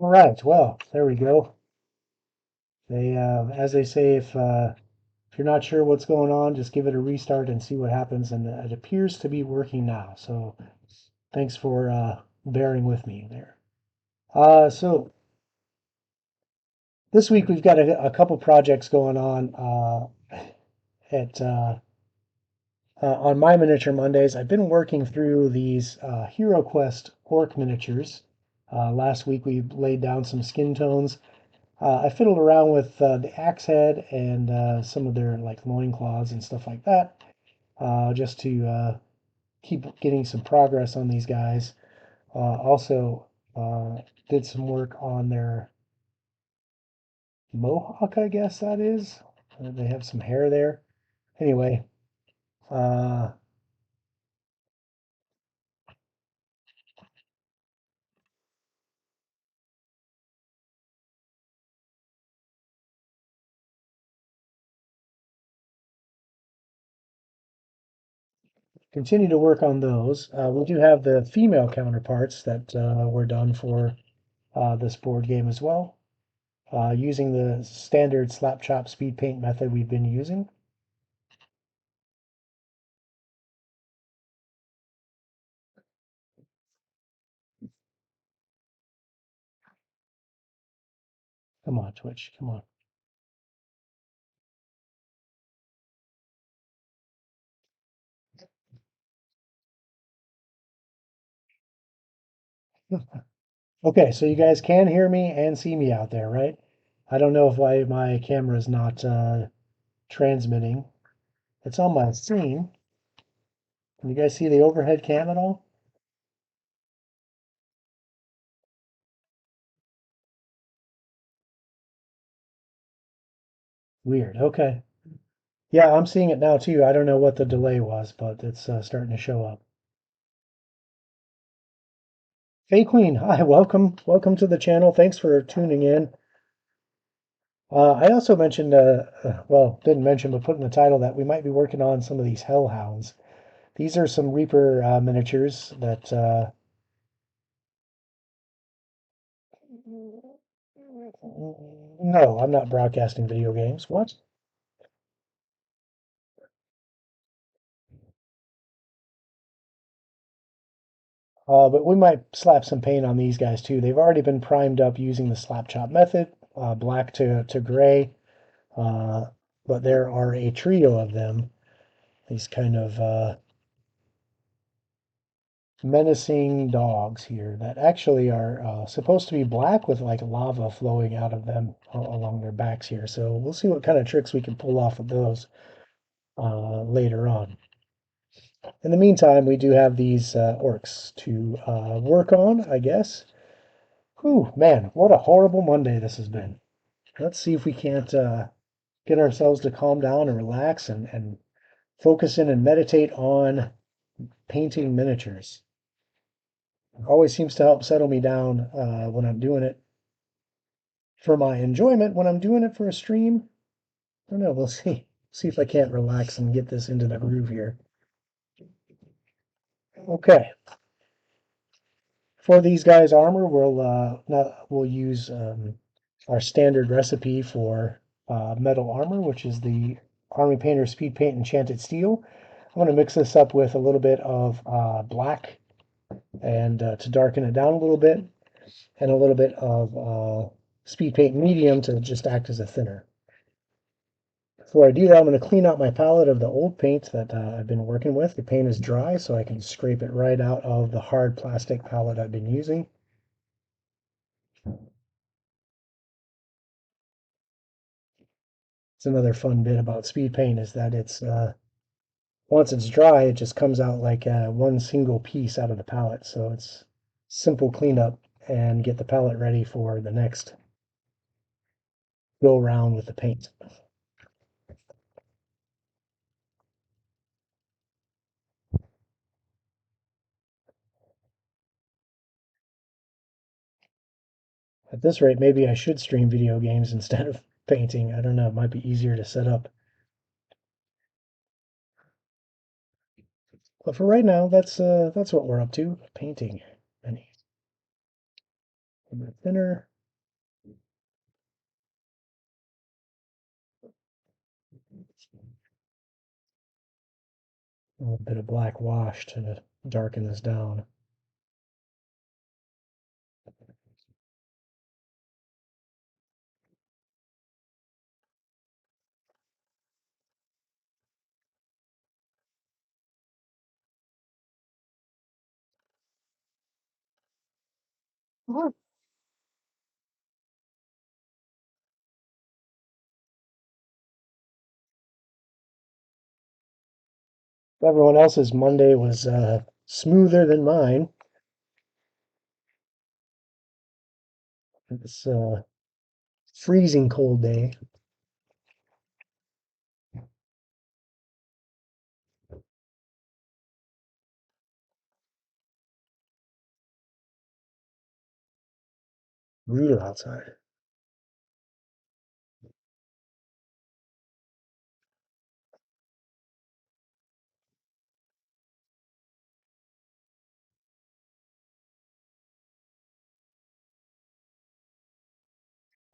All right, well, there we go. As they say, if you're not sure what's going on, just give it a restart and see what happens. And it appears to be working now. So thanks for bearing with me there. So this week we've got a couple projects going on at on my Miniature Mondays. I've been working through these Hero Quest orc miniatures. Last week we laid down some skin tones. I fiddled around with the axe head and some of their like loincloths and stuff like that, just to keep getting some progress on these guys. Also, did some work on their mohawk, I guess that is. They have some hair there. Anyway, uh, continue to work on those. We do have the female counterparts that were done for this board game as well, using the standard slap chop speed paint method we've been using. Come on, Twitch, come on. Okay, so you guys can hear me and see me out there, right? I don't know if why my camera is not transmitting. It's on my screen. Can you guys see the overhead cam at all? Weird. Okay. Yeah, I'm seeing it now too. I don't know what the delay was, but it's starting to show up. Hey Queen, hi, welcome. Welcome to the channel. Thanks for tuning in. I also mentioned, well, didn't mention, but put in the title that we might be working on some of these Hellhounds. These are some Reaper miniatures that no, I'm not broadcasting video games. What? But we might slap some paint on these guys too. They've already been primed up using the slap chop method, black to gray. Uh, but there are a trio of them. These kind of menacing dogs here that actually are supposed to be black with like lava flowing out of them along their backs here. So we'll see what kind of tricks we can pull off of those later on. In the meantime, we do have these orcs to work on, I guess. Whew, man, what a horrible Monday this has been. Let's see if we can't get ourselves to calm down and relax and focus in and meditate on painting miniatures. It always seems to help settle me down when I'm doing it for my enjoyment. When I'm doing it for a stream, I don't know, we'll see. See if I can't relax and get this into the groove here. Okay, for these guys' armor, we'll use our standard recipe for metal armor, which is the Army Painter Speed Paint Enchanted Steel. I'm going to mix this up with a little bit of black and to darken it down a little bit, and a little bit of Speed Paint Medium to just act as a thinner. Before I do that, I'm going to clean out my palette of the old paint that I've been working with. The paint is dry, so I can scrape it right out of the hard plastic palette I've been using. It's another fun bit about speed paint is that it's once it's dry, it just comes out like one single piece out of the palette. So it's simple cleanup and get the palette ready for the next go around with the paint. At this rate, maybe I should stream video games instead of painting. I don't know. It might be easier to set up. But for right now, that's what we're up to. Painting. And a bit thinner. A little bit of black wash to darken this down. If everyone else's Monday was smoother than mine, it's a freezing cold day. Brutal outside.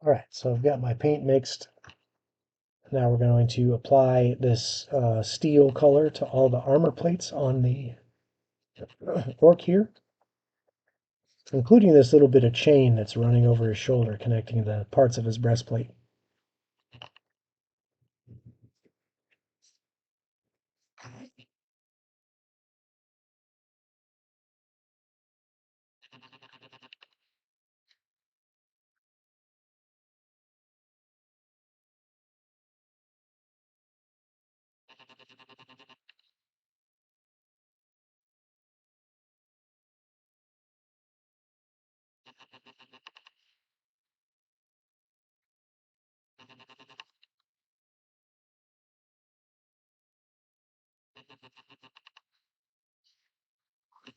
All right, so I've got my paint mixed. Now we're going to apply this steel color to all the armor plates on the orc here, including this little bit of chain that's running over his shoulder, connecting the parts of his breastplate.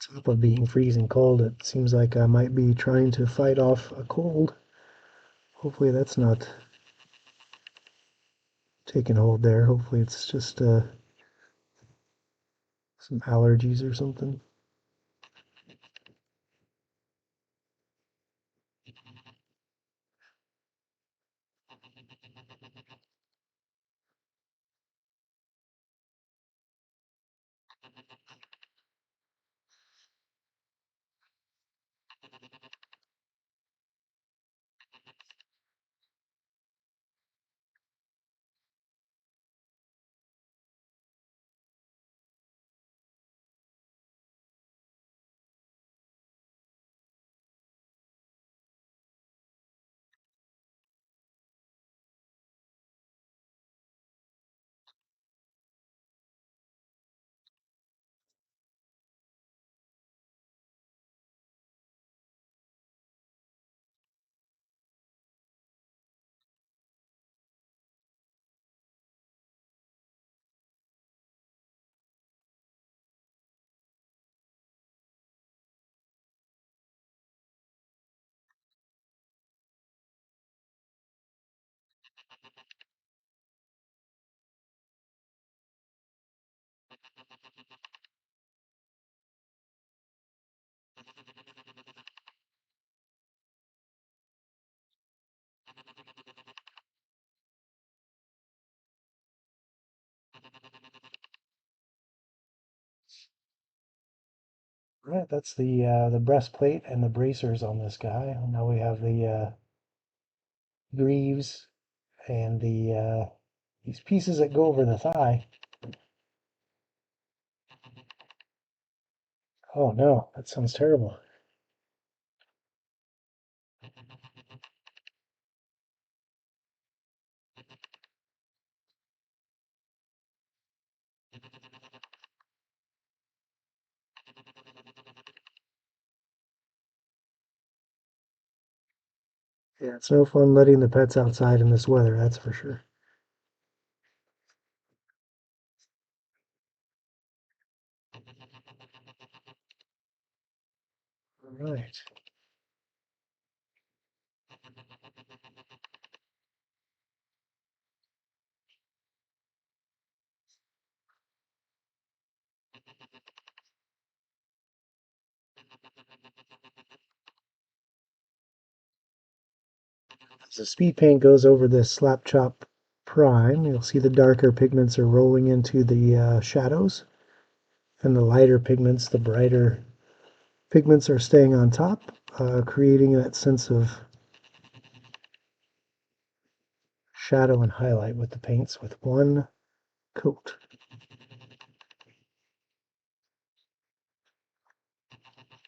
On top of being freezing cold, it seems like I might be trying to fight off a cold. Hopefully that's not taking hold there. Hopefully it's just some allergies or something. All right, that's the breastplate and the bracers on this guy. Now we have the greaves and the these pieces that go over the thigh. Oh no, that sounds terrible. Yeah, it's no fun letting the pets outside in this weather, that's for sure. All right. As the speed paint goes over this slap chop prime, you'll see the darker pigments are rolling into the shadows. And the lighter pigments, the brighter pigments are staying on top, creating that sense of shadow and highlight with the paints with one coat.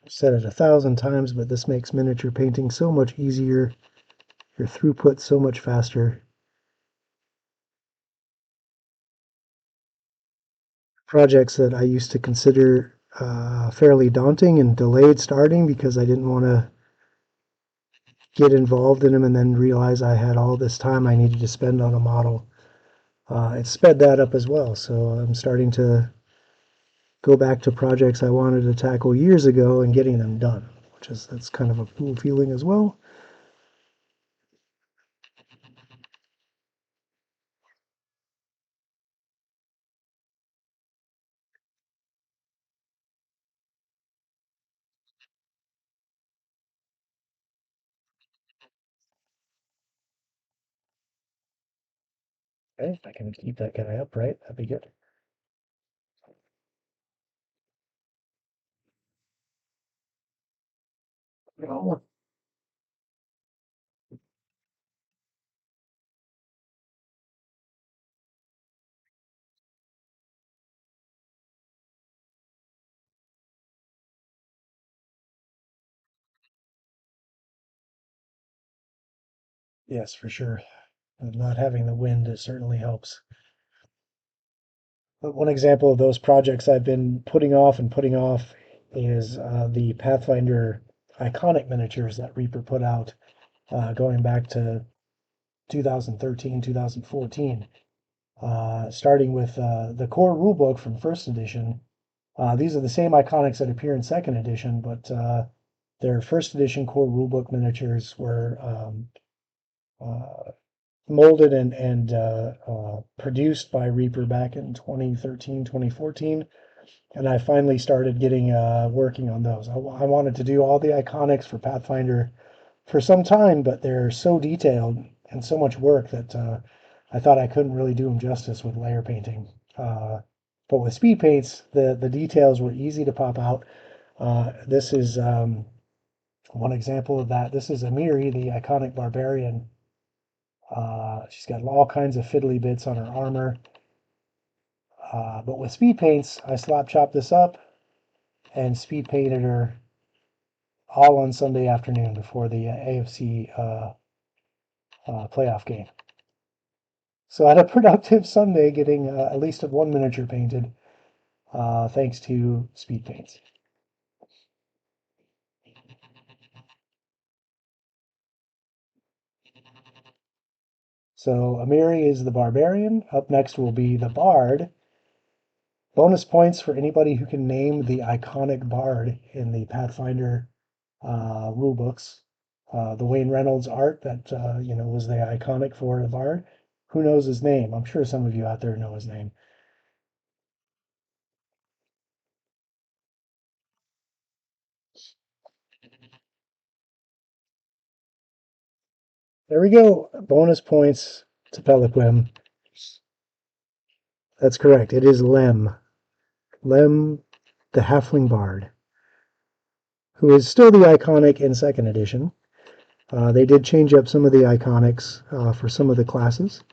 I've said it 1,000 times, but this makes miniature painting so much easier, your throughput so much faster. Projects that I used to consider fairly daunting and delayed starting because I didn't want to get involved in them and then realize I had all this time I needed to spend on a model. It sped that up as well, so I'm starting to go back to projects I wanted to tackle years ago and getting them done, which is that's kind of a cool feeling as well. Okay, if I can keep that guy upright, that'd be good. Oh, yes, for sure. Not having the wind certainly helps. But one example of those projects I've been putting off is the Pathfinder iconic miniatures that Reaper put out going back to 2013, 2014. Starting with the core rulebook from first edition. These are the same iconics that appear in second edition, but their first edition core rulebook miniatures were uh, molded and produced by Reaper back in 2013, 2014. And I finally started getting working on those. I wanted to do all the iconics for Pathfinder for some time, but they're so detailed and so much work that I thought I couldn't really do them justice with layer painting. But with speed paints, the details were easy to pop out. This is one example of that. This is Amiri, the iconic barbarian. She's got all kinds of fiddly bits on her armor. But with speed paints, I slap chopped this up and speed painted her all on Sunday afternoon before the AFC playoff game. So I had a productive Sunday getting at least one miniature painted, thanks to speed paints. So Amiri is the barbarian. Up next will be the bard. Bonus points for anybody who can name the iconic bard in the Pathfinder rule books. The Wayne Reynolds art that was the iconic for the bard. Who knows his name? I'm sure some of you out there know his name. There we go. Bonus points to Peliquim. That's correct. It is Lem. Lem, the Halfling Bard, who is still the iconic in second edition. They did change up some of the iconics for some of the classes.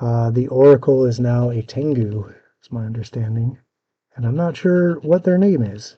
The Oracle is now a Tengu, is my understanding. And I'm not sure what their name is.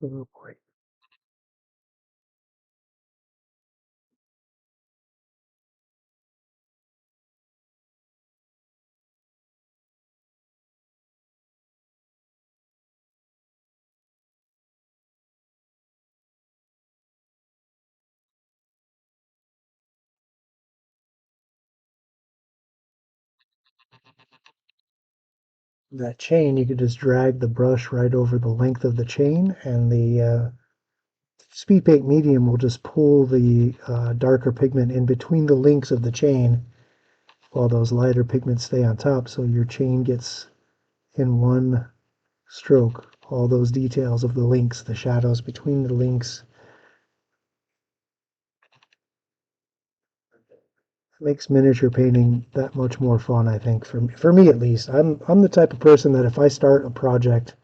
Oh boy. That chain, you could just drag the brush right over the length of the chain, and the speed paint medium will just pull the darker pigment in between the links of the chain while those lighter pigments stay on top, so your chain gets in one stroke all those details of the links, the shadows between the links. It makes miniature painting that much more fun, I think, for me at least. I'm the type of person that if I start a project,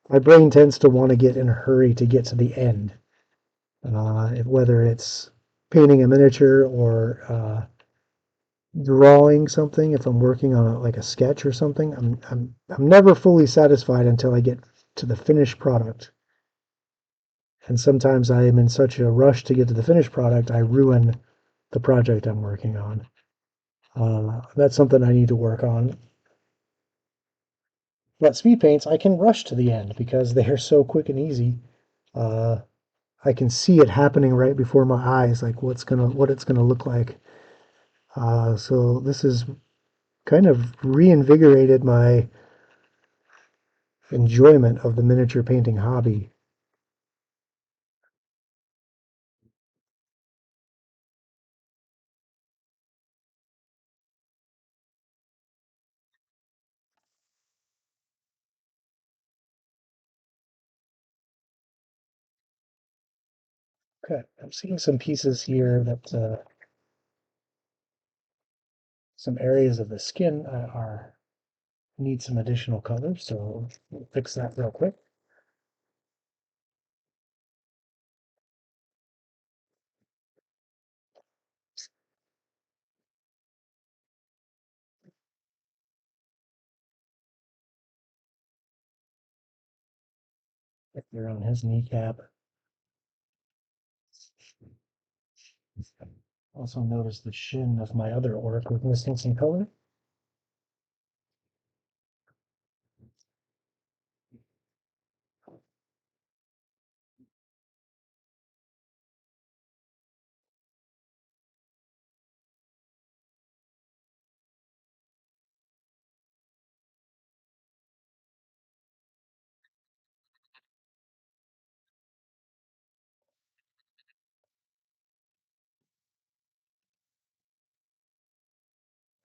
my brain tends to want to get in a hurry to get to the end. Whether it's painting a miniature or drawing something, if I'm working on like a sketch or something, I'm never fully satisfied until I get to the finished product. And sometimes I am in such a rush to get to the finished product, I ruin the project I'm working on. That's something I need to work on. But speed paints, I can rush to the end because they are so quick and easy. Uh, I can see it happening right before my eyes, like what it's gonna look like. So this has kind of reinvigorated my enjoyment of the miniature painting hobby. Okay, I'm seeing some pieces here that some areas of the skin are need some additional color, so we'll fix that real quick. If you're on his kneecap. Also notice the shin of my other orc was missing some color.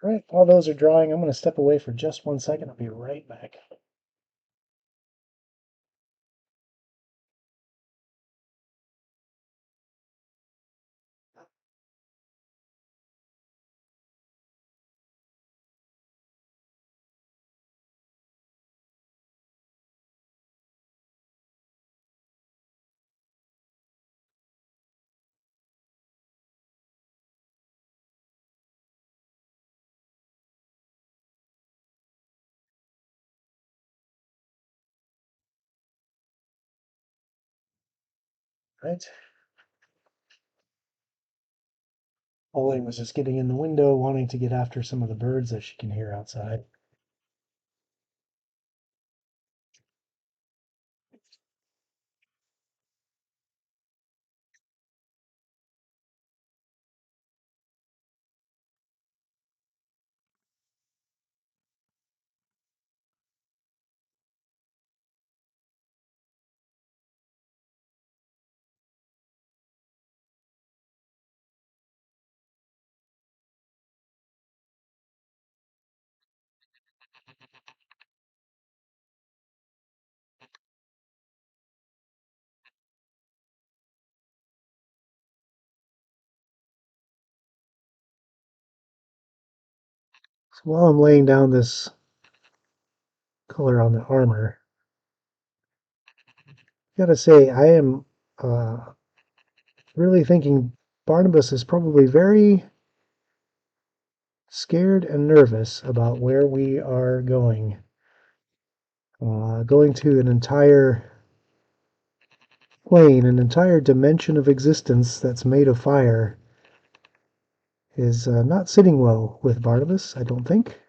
All right, while those are drying, I'm going to step away for just 1 second. I'll be right back. Right? Ollie was just getting in the window, wanting to get after some of the birds that she can hear outside. So while I'm laying down this color on the armor, I gotta say I am really thinking Barnabas is probably very scared and nervous about where we are going. Going to an entire plane, an entire dimension of existence that's made of fire, is not sitting well with Barnabas, I don't think.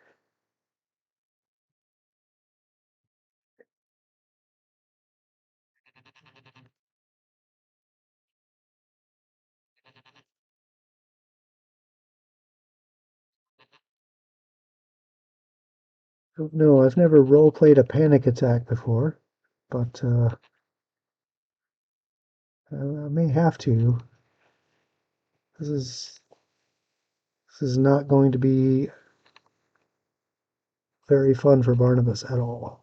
No, I've never role played a panic attack before, but I may have to. This is this is not going to be very fun for Barnabas at all.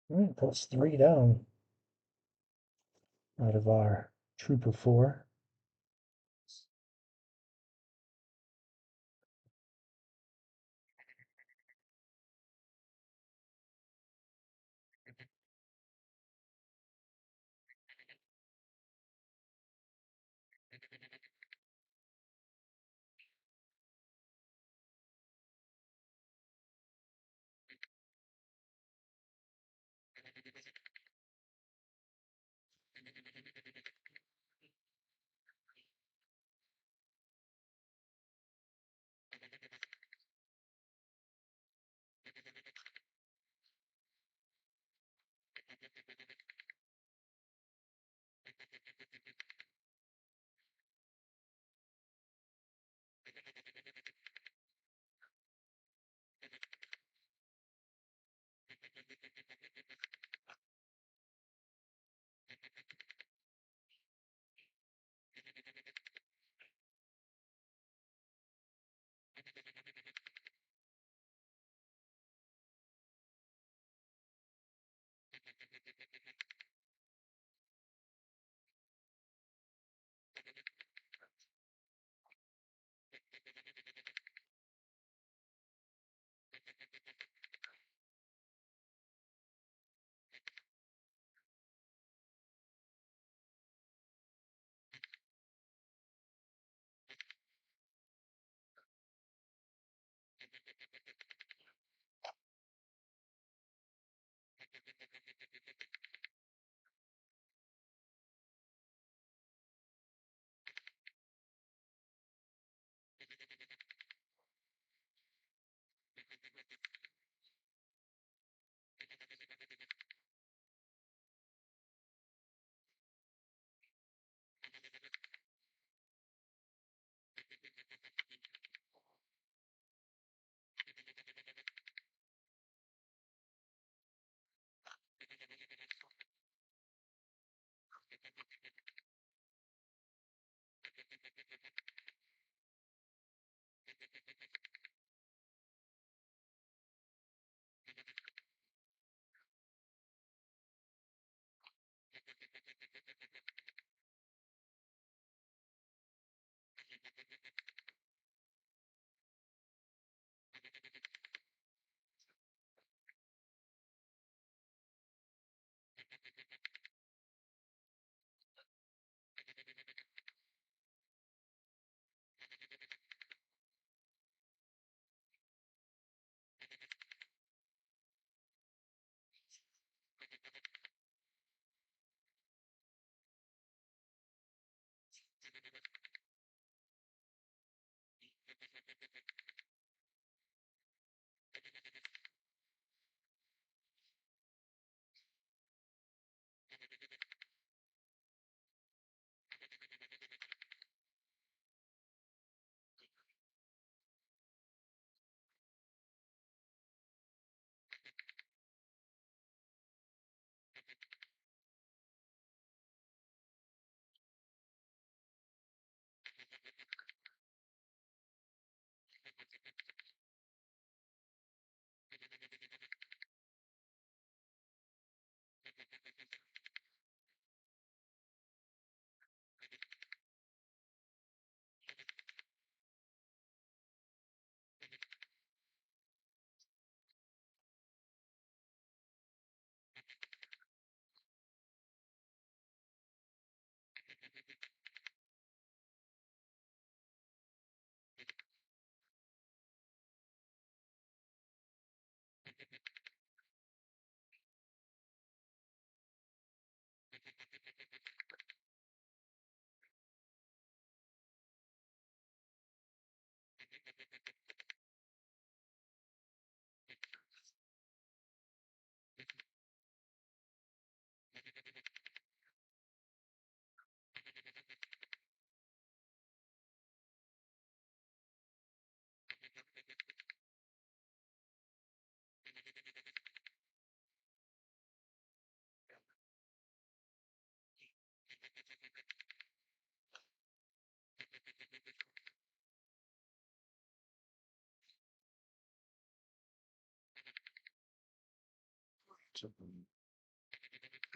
All right, that's 3 down out of our troop of 4.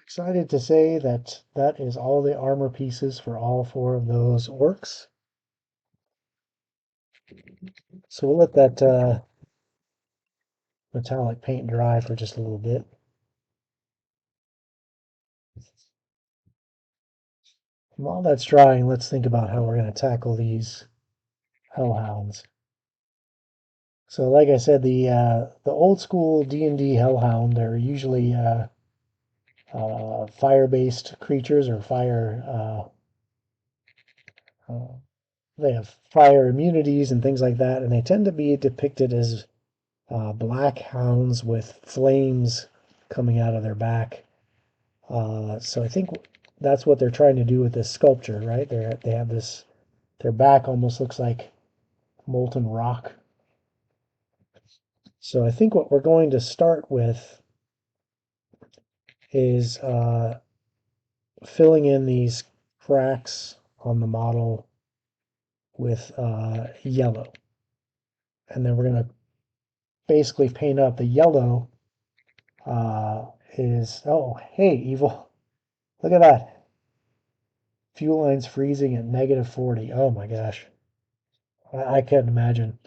Excited to say that that is all the armor pieces for all four of those orcs. So we'll let that metallic paint dry for just a little bit. And while that's drying, let's think about how we're going to tackle these hellhounds. So, like I said, the old school D&D hellhound, they're usually fire-based creatures or they have fire immunities and things like that, and they tend to be depicted as black hounds with flames coming out of their back. So I think that's what they're trying to do with this sculpture, right? They have this, their back almost looks like molten rock. So I think what we're going to start with is filling in these cracks on the model with yellow. And then we're going to basically paint up the yellow oh, hey, evil. Look at that. Fuel line's freezing at -40. Oh my gosh. I can't imagine.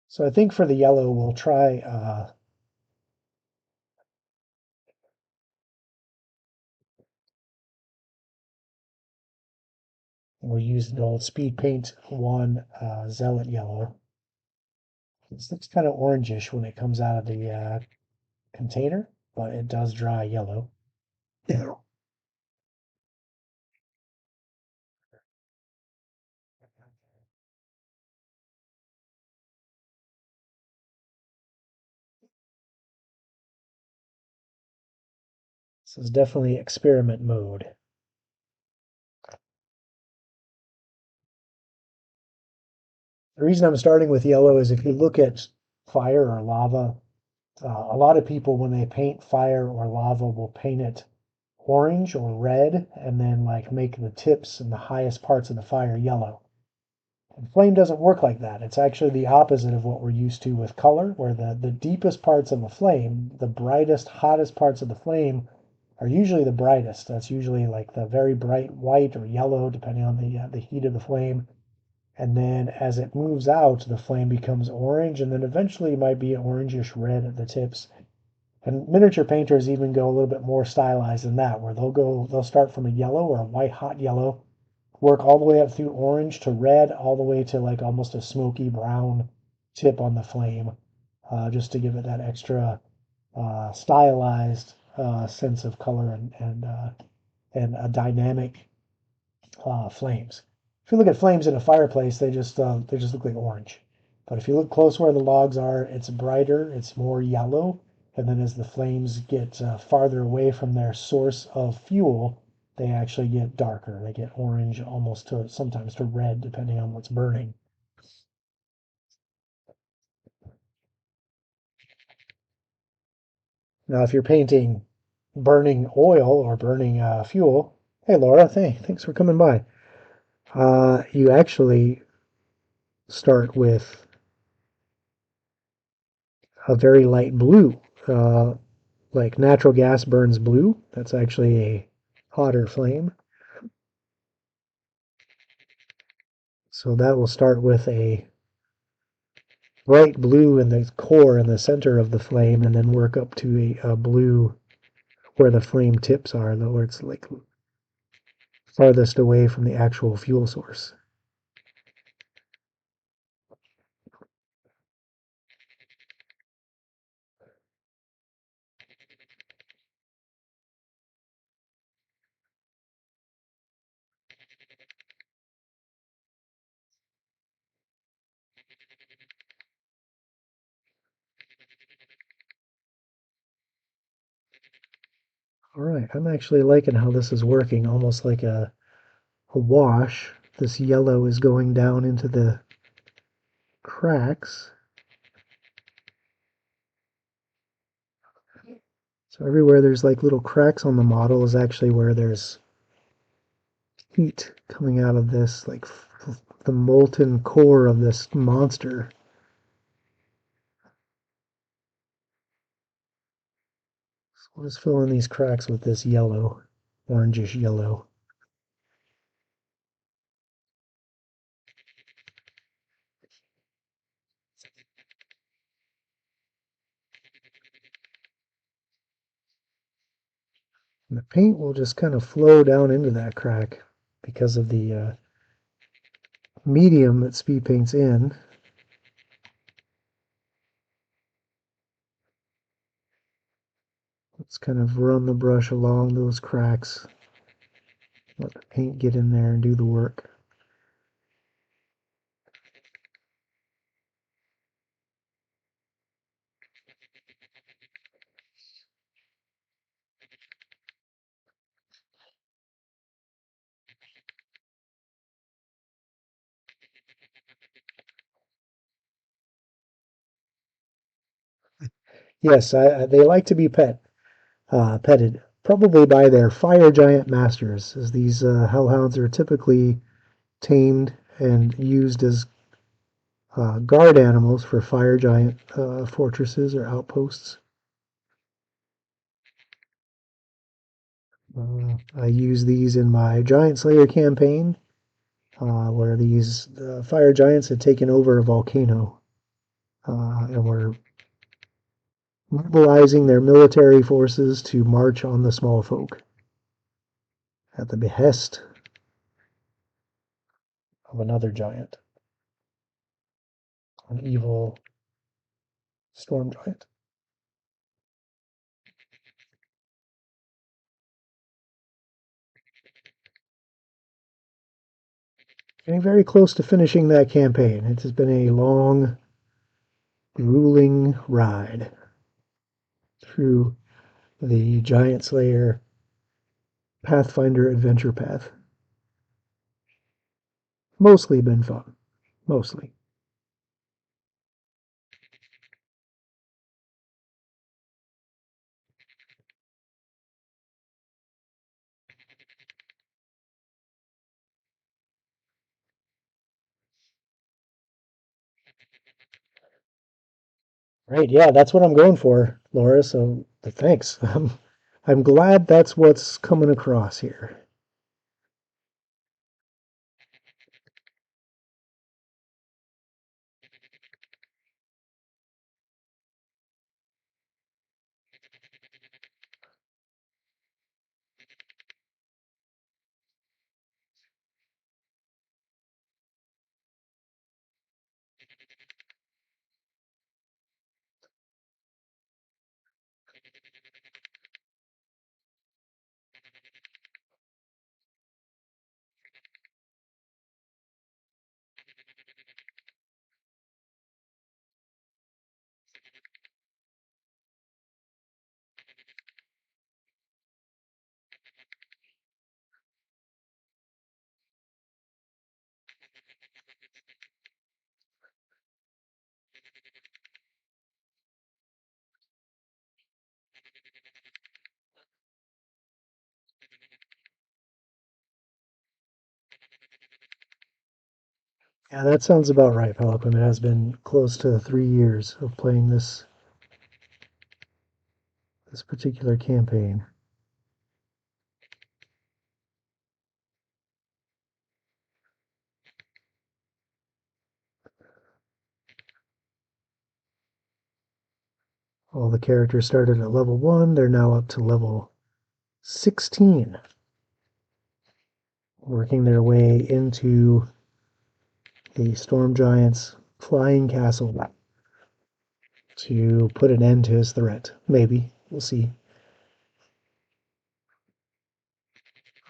So I think for the yellow, we'll use the old Speed Paint 1 Zealot Yellow. This looks kind of orangish when it comes out of the container, but it does dry yellow. This is definitely experiment mode. The reason I'm starting with yellow is if you look at fire or lava, a lot of people, when they paint fire or lava, will paint it orange or red and then like make the tips and the highest parts of the fire yellow. And flame doesn't work like that. It's actually the opposite of what we're used to with color, where the deepest parts of a flame, the brightest, hottest parts of the flame, are usually the brightest. That's usually like the very bright white or yellow, depending on the heat of the flame. And then as it moves out, the flame becomes orange, and then eventually it might be orangish red at the tips. And miniature painters even go a little bit more stylized than that, where they'll start from a yellow or a white hot yellow, work all the way up through orange to red, all the way to like almost a smoky brown tip on the flame, just to give it that extra stylized sense of color and a dynamic flames. If you look at flames in a fireplace, they just look like orange. But if you look close where the logs are, it's brighter, it's more yellow, and then as the flames get farther away from their source of fuel, they actually get darker. They get orange, almost to sometimes to red, depending on what's burning. Now, if you're painting burning oil or burning fuel, hey Laura, thanks for coming by. You actually start with a very light blue. Uh, like natural gas burns blue. That's actually a hotter flame. So that will start with a bright blue in the core in the center of the flame and then work up to a blue where the flame tips are, where it's like farthest away from the actual fuel source. All right, I'm actually liking how this is working, almost like a wash. This yellow is going down into the cracks. So everywhere there's like little cracks on the model is actually where there's heat coming out of this, like the molten core of this monster. So we'll just fill in these cracks with this yellow, orangish yellow. And the paint will just kind of flow down into that crack because of the medium that speed paint's in. Let's kind of run the brush along those cracks. Let the paint get in there and do the work. Yes, they like to be petted, probably by their fire giant masters, as these hellhounds are typically tamed and used as guard animals for fire giant fortresses or outposts. I use these in my Giant Slayer campaign, where these fire giants had taken over a volcano and were mobilizing their military forces to march on the small folk at the behest of another giant, an evil storm giant. Getting very close to finishing that campaign. It has been a long, grueling ride through the Giant Slayer Pathfinder adventure path. Mostly been fun. Mostly. Right, yeah, that's what I'm going for, Laura. So thanks. I'm glad that's what's coming across here. Yeah, that sounds about right, Pelican. It has been close to 3 years of playing this this particular campaign. All the characters started at level 1, they're now up to level 16, working their way into the Storm Giant's flying castle to put an end to his threat. Maybe. We'll see.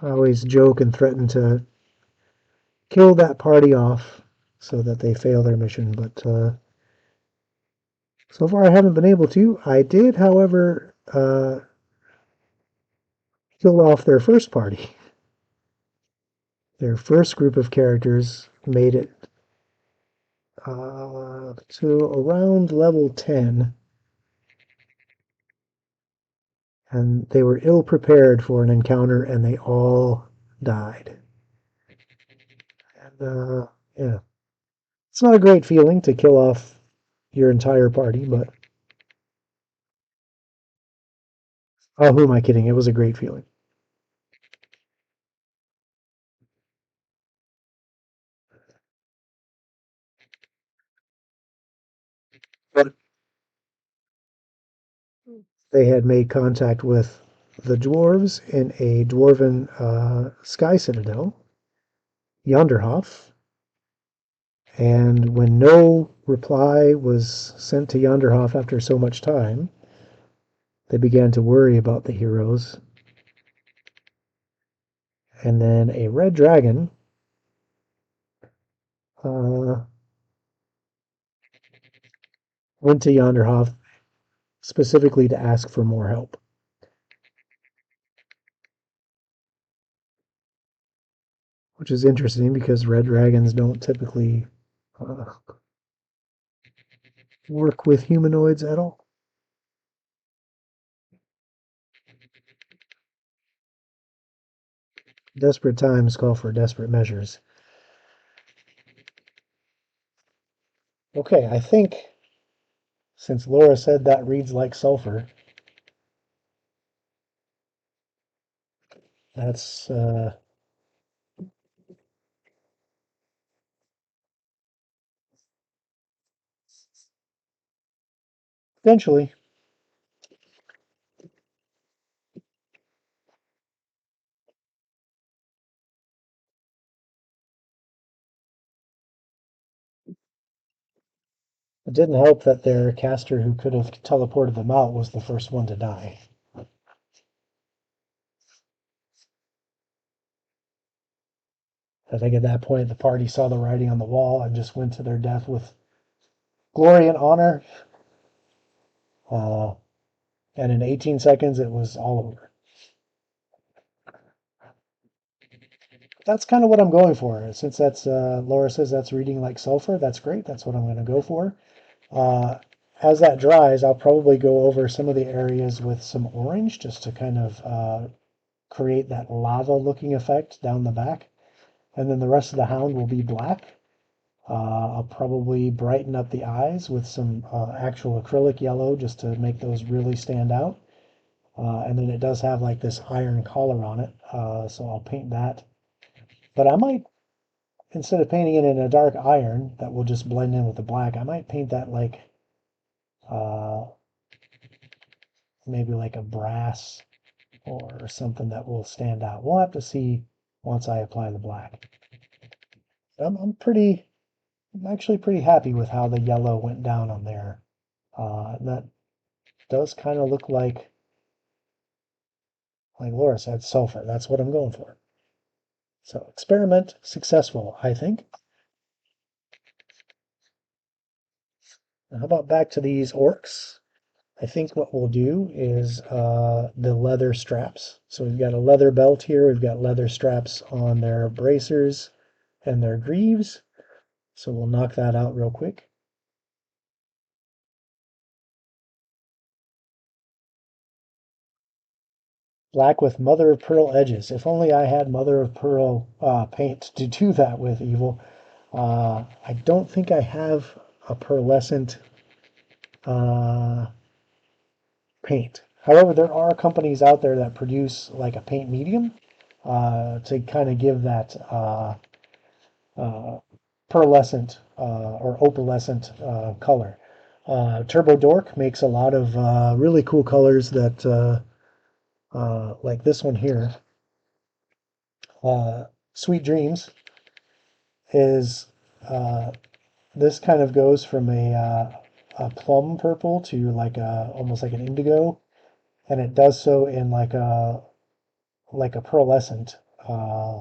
I always joke and threaten to kill that party off so that they fail their mission, but so far I haven't been able to. I did, however, kill off their first party. Their first group of characters made it to around level 10, and they were ill prepared for an encounter, and they all died. And yeah, it's not a great feeling to kill off your entire party, but oh, who am I kidding? It was a great feeling. But they had made contact with the dwarves in a dwarven sky citadel, Yonderhof, and when no reply was sent to Yonderhof after so much time, they began to worry about the heroes. And then a red dragon uh, went to Yonderhof specifically to ask for more help. Which is interesting because red dragons don't typically uh, work with humanoids at all. Desperate times call for desperate measures. Okay, I think since Laura said that reads like sulfur, that's potentially. It didn't help that their caster who could have teleported them out was the first one to die. I think at that point the party saw the writing on the wall and just went to their death with glory and honor. Uh, and in 18 seconds it was all over. That's kind of what I'm going for. Since that's Laura says that's reading like sulfur, that's great. That's what I'm going to go for. Uh, as that dries, I'll probably go over some of the areas with some orange just to kind of create that lava looking effect down the back. And then the rest of the hound will be black. I'll probably brighten up the eyes with some actual acrylic yellow just to make those really stand out. And then it does have like this iron collar on it, so I'll paint that. But I might, instead of painting it in a dark iron that will just blend in with the black, I might paint that like uh, maybe like a brass or something that will stand out. We'll have to see once I apply the black. I'm actually pretty happy with how the yellow went down on there. That does kind of look like Laura said, sulfur. That's what I'm going for. So experiment successful, I think. Now, how about back to these orcs? I think what we'll do is the leather straps. So we've got a leather belt here. We've got leather straps on their bracers and their greaves. So we'll knock that out real quick. Black with mother of pearl edges. If only I had mother of pearl paint to do that with, Evil. I don't think I have a pearlescent uh, paint. However, there are companies out there that produce like a paint medium to kind of give that uh, pearlescent or opalescent color. Turbo Dork makes a lot of really cool colors that, like this one here, uh, Sweet Dreams, is this kind of goes from a plum purple to like a almost like an indigo, and it does so in like a pearlescent uh,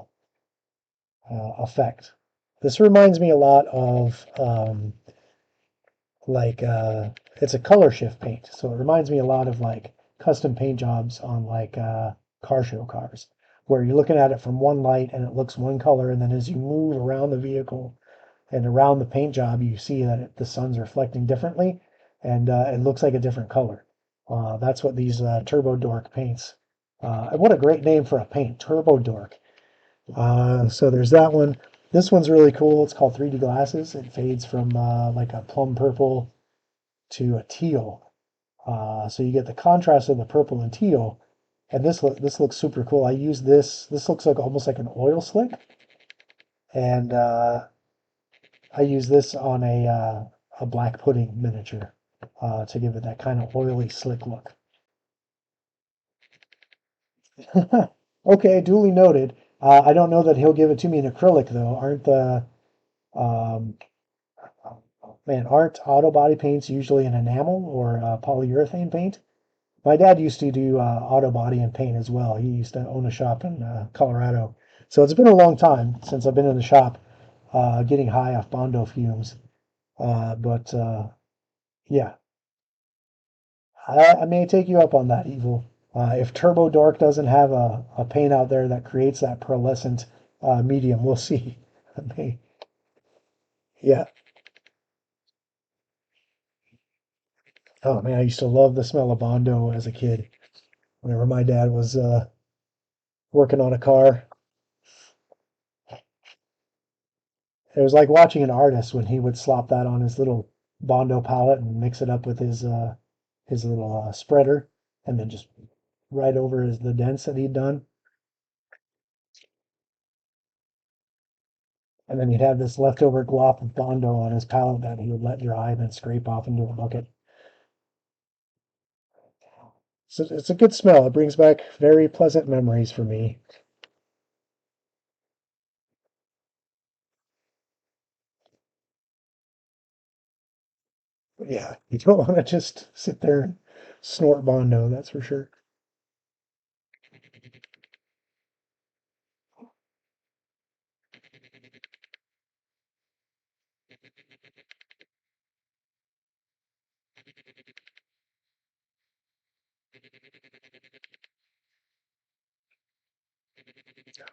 effect. This reminds me a lot of like it's a color shift paint, so it reminds me a lot of like custom paint jobs on like car show cars, where you're looking at it from one light and it looks one color, and then as you move around the vehicle and around the paint job, you see that the sun's reflecting differently, and it looks like a different color. That's what these Turbo Dork paints. What a great name for a paint, Turbo Dork. So there's that one. This one's really cool. It's called 3D Glasses. It fades from like a plum purple to a teal. So you get the contrast of the purple and teal. And this looks super cool. I use this. This looks like almost like an oil slick, and I use this on a black pudding miniature to give it that kind of oily slick look. Okay, duly noted. I don't know that he'll give it to me in acrylic though. Aren't the um, Man, aren't auto body paints usually an enamel or polyurethane paint? My dad used to do auto body and paint as well. He used to own a shop in Colorado. So it's been a long time since I've been in the shop getting high off Bondo fumes. But yeah, I may take you up on that, Evil. If Turbo Dork doesn't have a paint out there that creates that pearlescent medium, we'll see. I may, yeah. Oh man, I used to love the smell of Bondo as a kid. Whenever my dad was working on a car, it was like watching an artist when he would slop that on his little Bondo palette and mix it up with his little spreader, and then just right over his the dents that he'd done, and then he'd have this leftover glop of Bondo on his palette that he would let dry and then scrape off into a bucket. So it's a good smell. It brings back very pleasant memories for me. But yeah, you don't want to just sit there and snort Bondo, that's for sure.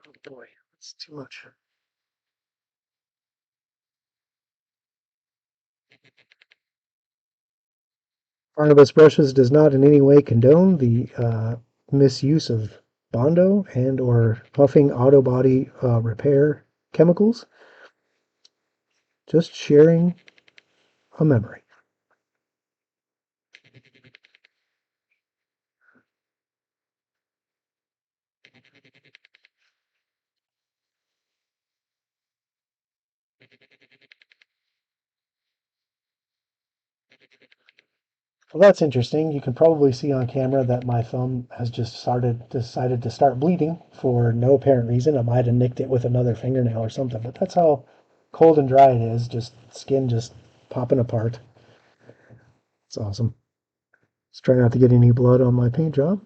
Oh boy, that's too much. Barnabas Brushes does not in any way condone the misuse of Bondo and or huffing auto body repair chemicals. Just sharing a memory. Well, that's interesting. You can probably see on camera that my thumb has just decided to start bleeding for no apparent reason. I might have nicked it with another fingernail or something, but that's how cold and dry it is. Just skin just popping apart. It's awesome. Let's try not to get any blood on my paint job.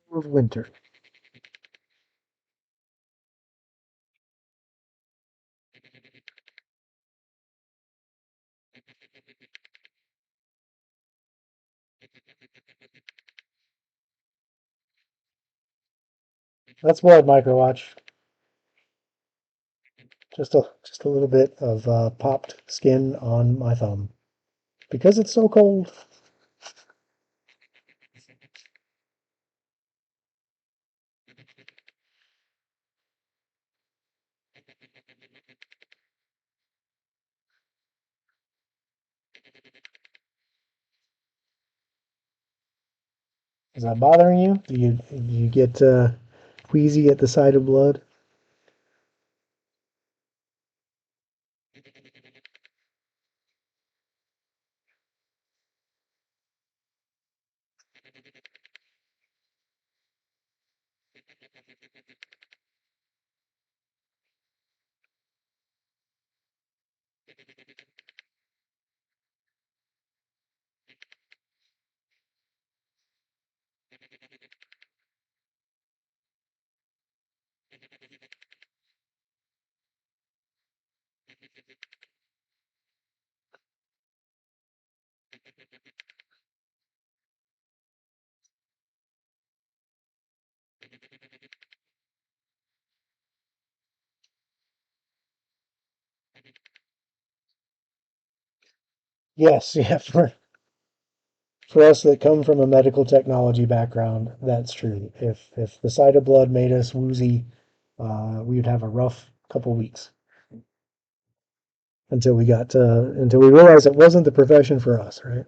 Of winter. That's blood, Microwatch. Just a little bit of popped skin on my thumb because it's so cold. Is that bothering you? Do you get queasy at the sight of blood? Yes, yeah. For us that come from a medical technology background, that's true. If the sight of blood made us woozy, we would have a rough couple weeks until we realized it wasn't the profession for us, right?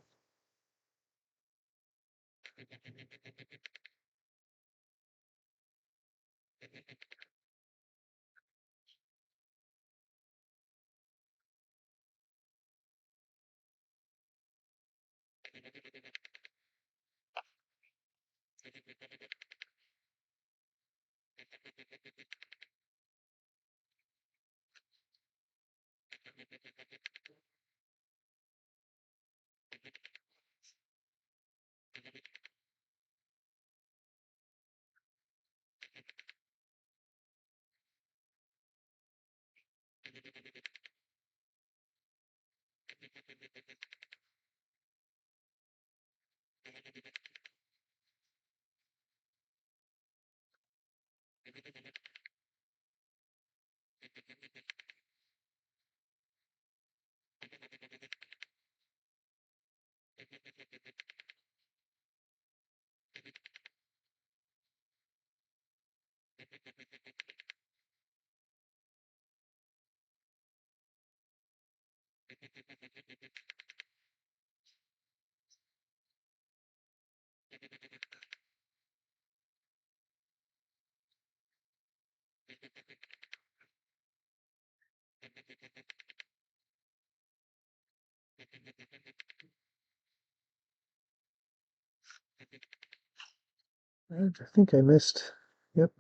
I think I missed. Yep.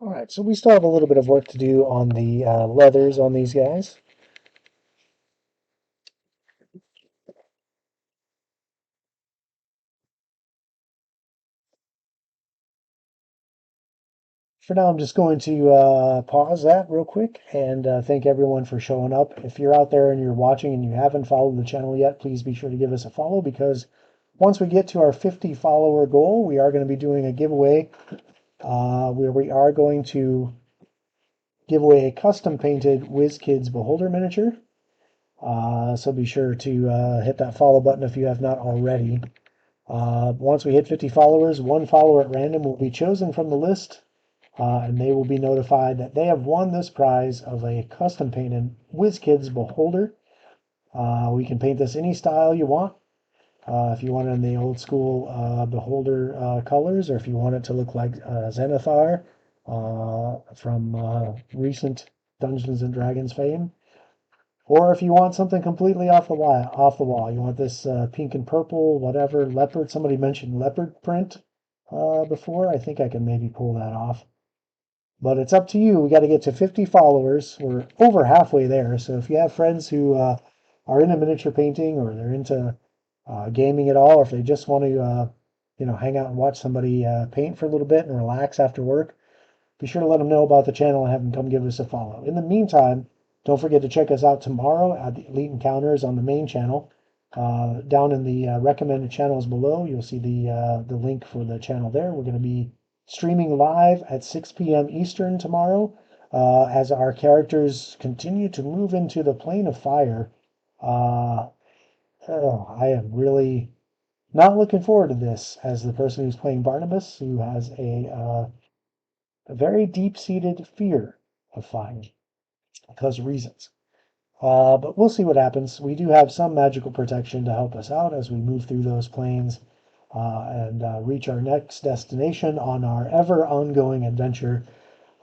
All right, so we still have a little bit of work to do on the leathers on these guys. For now, I'm just going to pause that real quick and thank everyone for showing up. If you're out there and you're watching and you haven't followed the channel yet, please be sure to give us a follow because once we get to our 50 follower goal, we are going to be doing a giveaway where we are going to give away a custom painted WizKids Beholder miniature. So be sure to hit that follow button if you have not already. Once we hit 50 followers, one follower at random will be chosen from the list, and they will be notified that they have won this prize of a custom painted WizKids Beholder. We can paint this any style you want. If you want it in the old school Beholder colors, or if you want it to look like Zenithar from recent Dungeons and Dragons fame, or if you want something completely off the wall, you want this pink and purple, whatever, leopard. Somebody mentioned leopard print before. I think I can maybe pull that off. But it's up to you. We got to get to 50 followers. We're over halfway there. So if you have friends who are into miniature painting or they're into gaming at all, or if they just want to, hang out and watch somebody paint for a little bit and relax after work, be sure to let them know about the channel and have them come give us a follow. In the meantime, don't forget to check us out tomorrow at the Elite Encounters on the main channel. Down in the recommended channels below, you'll see the link for the channel there. We're going to be streaming live at 6 p.m. Eastern tomorrow as our characters continue to move into the plane of fire. Oh, I am really not looking forward to this as the person who's playing Barnabas, who has a very deep-seated fear of fire because of reasons. But we'll see what happens. We do have some magical protection to help us out as we move through those plains and reach our next destination on our ever ongoing adventure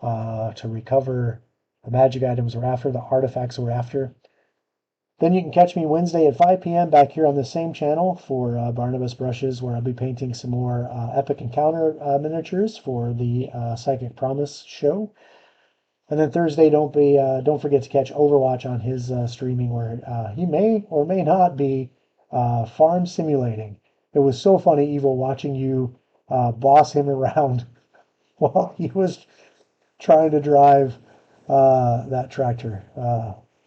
to recover the magic items we're after, the artifacts we're after. Then you can catch me Wednesday at 5 p.m. back here on the same channel for Barnabas Brushes, where I'll be painting some more Epic Encounter miniatures for the Psychic Promise show. And then Thursday, don't forget to catch Overwatch on his streaming, where he may or may not be farm simulating. It was so funny, Evil, watching you boss him around while he was trying to drive that tractor.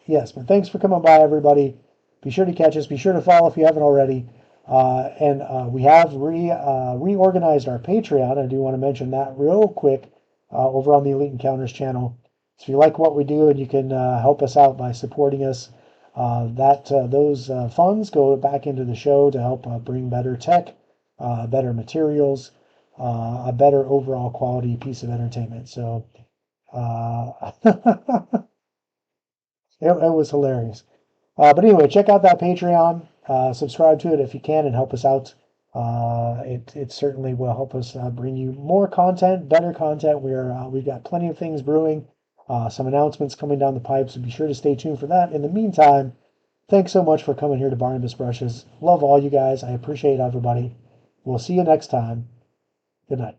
Yes, but thanks for coming by, everybody. Be sure to catch us. Be sure to follow if you haven't already. And we have reorganized our Patreon. I do want to mention that real quick over on the Elite Encounters channel. So if you like what we do and you can help us out by supporting us, those funds go back into the show to help bring better tech, better materials, a better overall quality piece of entertainment. So it was hilarious. But anyway, check out that Patreon. Subscribe to it if you can and help us out. It certainly will help us bring you more content, better content. We've got plenty of things brewing, some announcements coming down the pipe, so be sure to stay tuned for that. In the meantime, thanks so much for coming here to Barnabas Brushes. Love all you guys. I appreciate everybody. We'll see you next time. Good night.